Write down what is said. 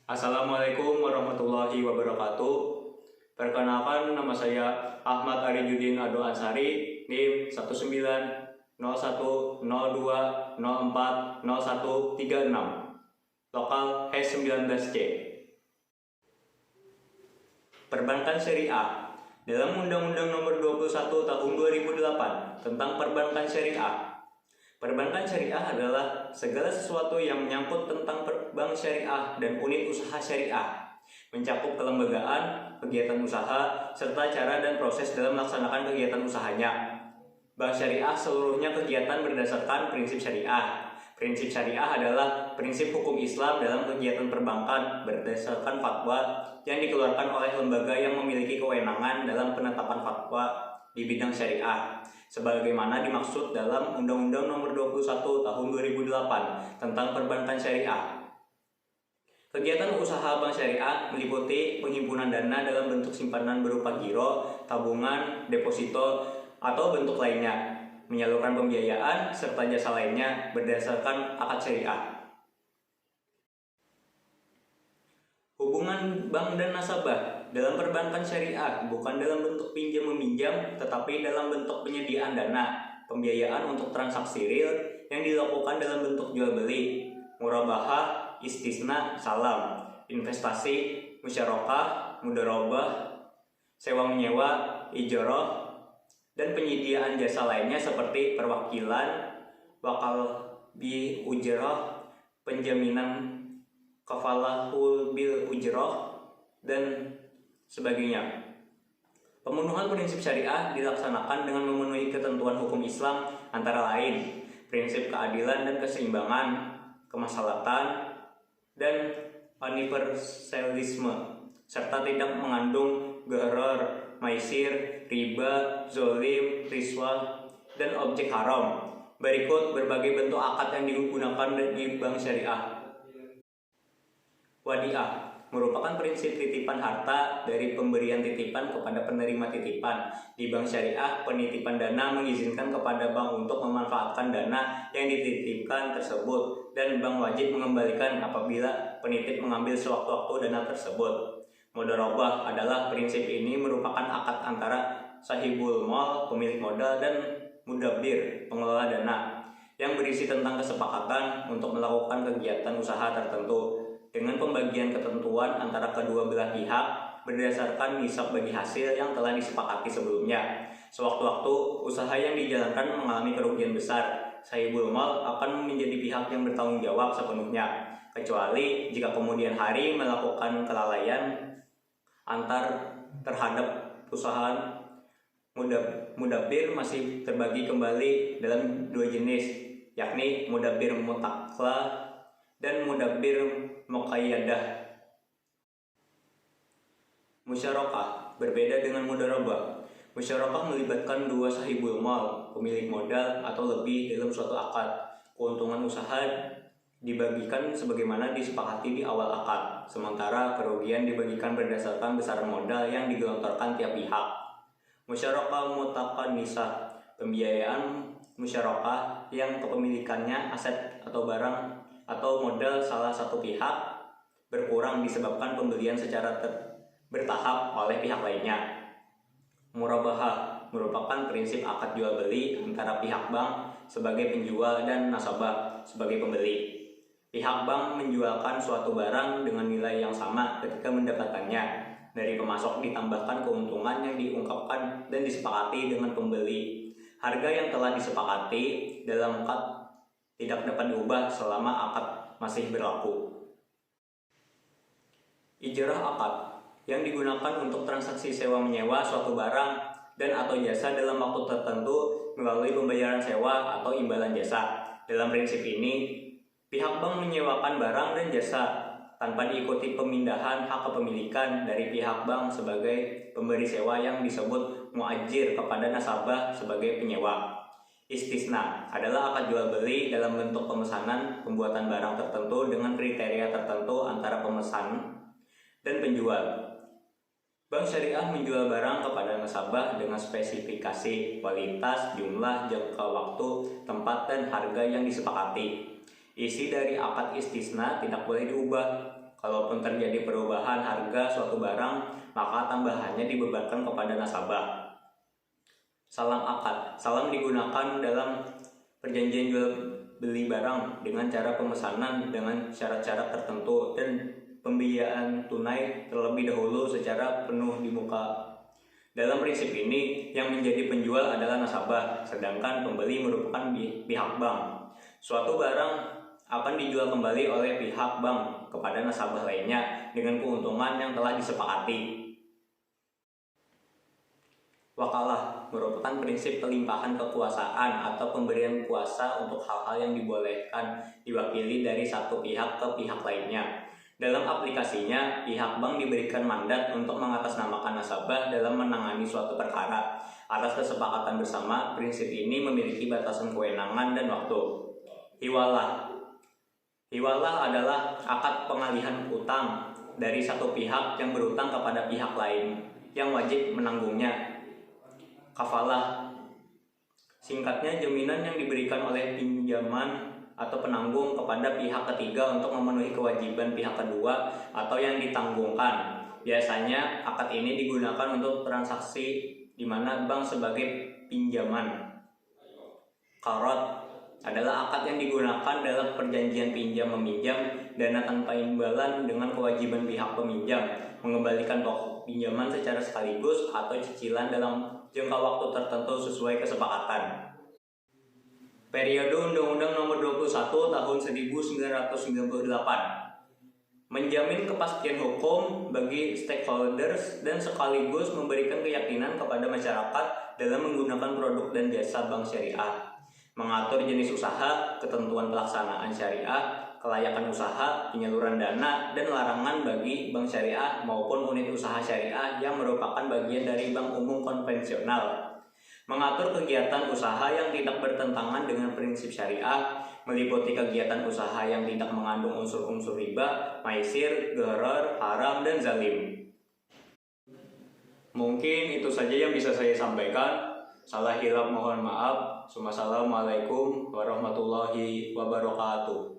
Assalamualaikum warahmatullahi wabarakatuh. Perkenalkan, nama saya Ahmad Arijudin Ado Ansari, NIM 190102040136, lokal H19C. Perbankan Syariah. Dalam Undang-Undang Nomor 21 Tahun 2008 tentang Perbankan Syariah, perbankan syariah adalah segala sesuatu yang menyangkut tentang bank syariah dan unit usaha syariah, mencakup kelembagaan, kegiatan usaha, serta cara dan proses dalam melaksanakan kegiatan usahanya. Bank syariah seluruhnya kegiatan berdasarkan prinsip syariah. Prinsip syariah adalah prinsip hukum Islam dalam kegiatan perbankan berdasarkan fatwa yang dikeluarkan oleh lembaga yang memiliki kewenangan dalam penetapan fatwa di bidang syariah, sebagaimana dimaksud dalam Undang-Undang Nomor 21 Tahun 2008 tentang Perbankan Syariah. Kegiatan usaha bank syariah meliputi penghimpunan dana dalam bentuk simpanan berupa giro, tabungan, deposito, atau bentuk lainnya, menyalurkan pembiayaan, serta jasa lainnya berdasarkan akad syariah. Hubungan bank dan nasabah dalam perbankan syariah bukan dalam bentuk pinjam-meminjam, tetapi dalam bentuk penyediaan dana, pembiayaan untuk transaksi real yang dilakukan dalam bentuk jual beli, murabahah, istisna, salam, investasi, musyarakah, mudharabah, sewa menyewa, ijarah, dan penyediaan jasa lainnya seperti perwakilan, wakal bi ujrah, penjaminan kafalahul bil ujrah, dan sebagainya. Pemenuhan prinsip syariah dilaksanakan dengan memenuhi ketentuan hukum Islam, antara lain prinsip keadilan dan keseimbangan, kemaslahatan, dan universalisme, serta tidak mengandung gharar, maisir, riba, zolim, riswah, dan objek haram. Berikut berbagai bentuk akad yang digunakan di bank syariah. Wadiah merupakan prinsip titipan harta dari pemberian titipan kepada penerima titipan. Di bank syariah, penitipan dana mengizinkan kepada bank untuk memanfaatkan dana yang dititipkan tersebut, dan bank wajib mengembalikan apabila penitip mengambil sewaktu-waktu dana tersebut. Mudharabah adalah prinsip ini merupakan akad antara sahibul mal, pemilik modal, dan mudabbir, pengelola dana, yang berisi tentang kesepakatan untuk melakukan kegiatan usaha tertentu dengan pembagian ketentuan antara kedua belah pihak berdasarkan nisab bagi hasil yang telah disepakati sebelumnya. Sewaktu-waktu usaha yang dijalankan mengalami kerugian besar, sahibul mal akan menjadi pihak yang bertanggung jawab sepenuhnya, kecuali jika kemudian hari melakukan kelalaian terhadap usaha. Mudabbir masih terbagi kembali dalam dua jenis, yakni mudabbir mutlaq dan mudabbir muqayyadah. Musyarakah berbeda dengan mudharabah. Musyarakah melibatkan dua sahibul mal, pemilik modal atau lebih dalam suatu akad. Keuntungan usaha dibagikan sebagaimana disepakati di awal akad, sementara kerugian dibagikan berdasarkan besaran modal yang digelontorkan tiap pihak. Musyarakah mutaqannisah, pembiayaan musyarakah yang kepemilikannya aset atau barang atau modal salah satu pihak berkurang disebabkan pembelian secara bertahap oleh pihak lainnya. Murabahah merupakan prinsip akad jual beli antara pihak bank sebagai penjual dan nasabah sebagai pembeli. Pihak bank menjualkan suatu barang dengan nilai yang sama ketika mendapatkannya. Dari pemasok ditambahkan keuntungan yang diungkapkan dan disepakati dengan pembeli. Harga yang telah disepakati dalam akad tidak dapat diubah selama akad masih berlaku. Ijrah akad yang digunakan untuk transaksi sewa menyewa suatu barang dan atau jasa dalam waktu tertentu melalui pembayaran sewa atau imbalan jasa. Dalam prinsip ini, pihak bank menyewakan barang dan jasa tanpa diikuti pemindahan hak kepemilikan dari pihak bank sebagai pemberi sewa yang disebut muajir kepada nasabah sebagai penyewa. Istisna adalah akad jual beli dalam bentuk pemesanan pembuatan barang tertentu dengan kriteria tertentu antara pemesan dan penjual. Bank syariah menjual barang kepada nasabah dengan spesifikasi, kualitas, jumlah, jangka waktu, tempat, dan harga yang disepakati. Isi dari akad istisna tidak boleh diubah. Kalaupun terjadi perubahan harga suatu barang, maka tambahannya dibebankan kepada nasabah. Salam akad. Salam digunakan dalam perjanjian jual beli barang dengan cara pemesanan dengan syarat-syarat tertentu dan pembiayaan tunai terlebih dahulu secara penuh di muka. Dalam prinsip ini, yang menjadi penjual adalah nasabah, sedangkan pembeli merupakan pihak bank. Suatu barang akan dijual kembali oleh pihak bank kepada nasabah lainnya dengan keuntungan yang telah disepakati. Wakalah merupakan prinsip pelimpahan kekuasaan atau pemberian kuasa untuk hal-hal yang dibolehkan diwakili dari satu pihak ke pihak lainnya. Dalam aplikasinya, pihak bank diberikan mandat untuk mengatasnamakan nasabah dalam menangani suatu perkara. Atas kesepakatan bersama, prinsip ini memiliki batasan kewenangan dan waktu. Hiwalah. Hiwalah adalah akad pengalihan utang dari satu pihak yang berutang kepada pihak lain yang wajib menanggungnya. Kafalah, singkatnya jaminan yang diberikan oleh pinjaman atau penanggung kepada pihak ketiga untuk memenuhi kewajiban pihak kedua atau yang ditanggungkan. Biasanya akad ini digunakan untuk transaksi di mana bank sebagai pinjaman. Qarad adalah akad yang digunakan dalam perjanjian pinjam-meminjam dana tanpa imbalan dengan kewajiban pihak peminjam mengembalikan pokok pinjaman secara sekaligus atau cicilan dalam jangka waktu tertentu sesuai kesepakatan. Periode Undang-Undang Nomor 21 Tahun 1998 menjamin kepastian hukum bagi stakeholders dan sekaligus memberikan keyakinan kepada masyarakat dalam menggunakan produk dan jasa bank syariah. Mengatur jenis usaha, ketentuan pelaksanaan syariah, kelayakan usaha, penyaluran dana, dan larangan bagi bank syariah maupun unit usaha syariah yang merupakan bagian dari bank umum konvensional. Mengatur kegiatan usaha yang tidak bertentangan dengan prinsip syariah, meliputi kegiatan usaha yang tidak mengandung unsur-unsur riba, maisir, gharar, haram, dan zalim. Mungkin itu saja yang bisa saya sampaikan. Salah hilaf mohon maaf. Assalamualaikum warahmatullahi wabarakatuh.